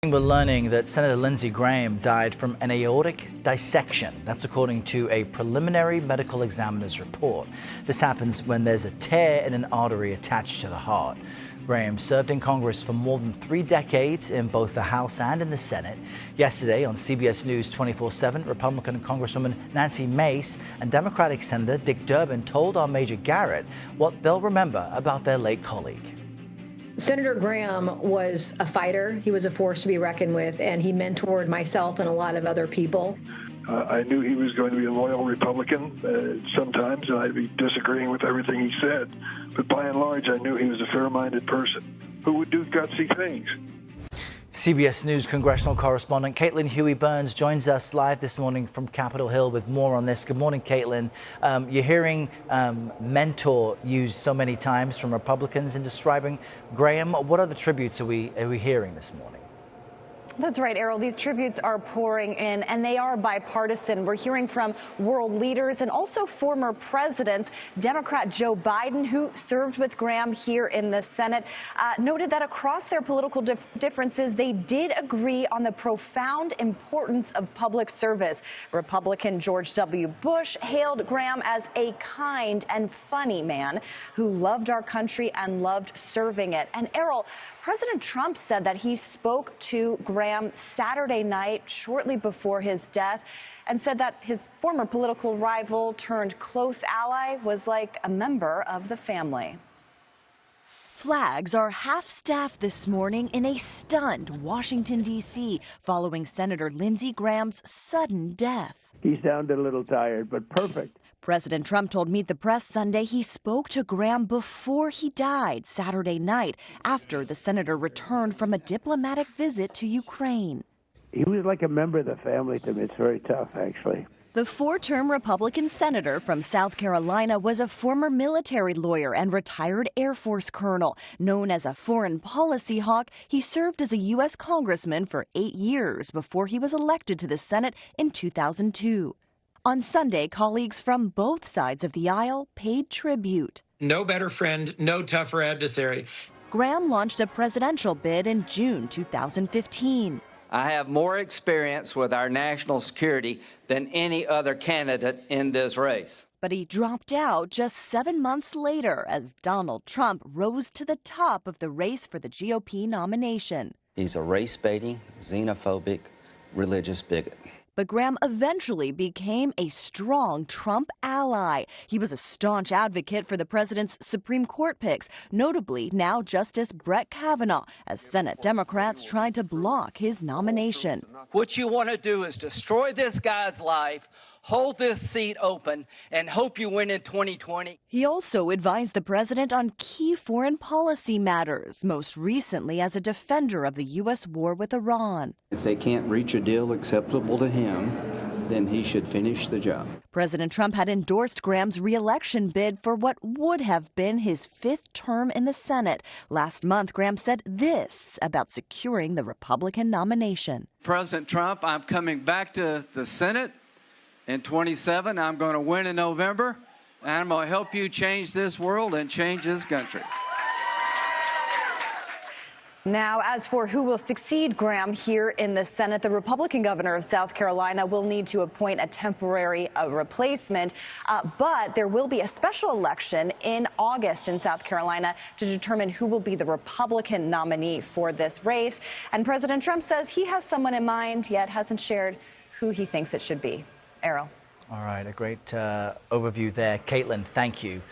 We're learning that Senator Lindsey Graham died from an aortic dissection. That's according to a preliminary medical examiner's report. This happens when there's a tear in an artery attached to the heart. Graham served in Congress for more than 3 decades in both the House and in the Senate. Yesterday on CBS News 24/7, Republican Congresswoman Nancy Mace and Democratic Senator Dick Durbin told our Major Garrett what they'll remember about their late colleague. Senator Graham was a fighter. He was a force to be reckoned with, and he mentored myself and a lot of other people. I knew he was going to be a loyal Republican. Sometimes I'd be disagreeing with everything he said, but by and large, I knew he was a fair-minded person who would do gutsy things. CBS News congressional correspondent Caitlin Huey-Burns joins us live this morning from Capitol Hill with more on this. Good morning, Caitlin. You're hearing mentor used so many times from Republicans in describing Graham. What other tributes are we hearing this morning? That's right, Errol. These tributes are pouring in, and they are bipartisan. We're hearing from world leaders and also former presidents. Democrat Joe Biden, who served with Graham here in the Senate, noted that across their political differences, they did agree on the profound importance of public service. Republican George W. Bush hailed Graham as a kind and funny man who loved our country and loved serving it. And Errol, President Trump said that he spoke to Graham Saturday night shortly before his death and said that his former political rival turned close ally was like a member of the family. Flags are half-staffed this morning in a stunned Washington, D.C. following Senator Lindsey Graham's sudden death. He sounded a little tired, but perfect. President Trump told Meet the Press Sunday he spoke to Graham before he died Saturday night after the senator returned from a diplomatic visit to Ukraine. He was like a member of the family to me. It's very tough, actually. The 4-term Republican senator from South Carolina was a former military lawyer and retired Air Force colonel. Known as a foreign policy hawk, he served as a U.S. congressman for 8 years before he was elected to the Senate in 2002. On Sunday, colleagues from both sides of the aisle paid tribute. No better friend, no tougher adversary. Graham launched a presidential bid in June 2015. I have more experience with our national security than any other candidate in this race. But he dropped out just 7 months later as Donald Trump rose to the top of the race for the GOP nomination. He's a race-baiting, xenophobic, religious bigot. But Graham eventually became a strong Trump ally. He was a staunch advocate for the president's Supreme Court picks, notably now Justice Brett Kavanaugh, as Senate Democrats tried to block his nomination. What you want to do is destroy this guy's life, hold this seat open, and hope you win in 2020. He also advised the president on key foreign policy matters, most recently as a defender of the U.S. war with Iran. If they can't reach a deal acceptable to him, then he should finish the job. President Trump had endorsed Graham's re-election bid for what would have been his 5th term in the Senate. Last month, Graham said this about securing the Republican nomination. President Trump, I'm coming back to the Senate in 27. I'm going to win in November, and I'm going to help you change this world and change this country. Now, as for who will succeed Graham here in the Senate, the Republican governor of South Carolina will need to appoint a temporary replacement. But there will be a special election in August in South Carolina to determine who will be the Republican nominee for this race. And President Trump says he has someone in mind, yet hasn't shared who he thinks it should be. Errol. All right, a great overview there. Caitlin, thank you.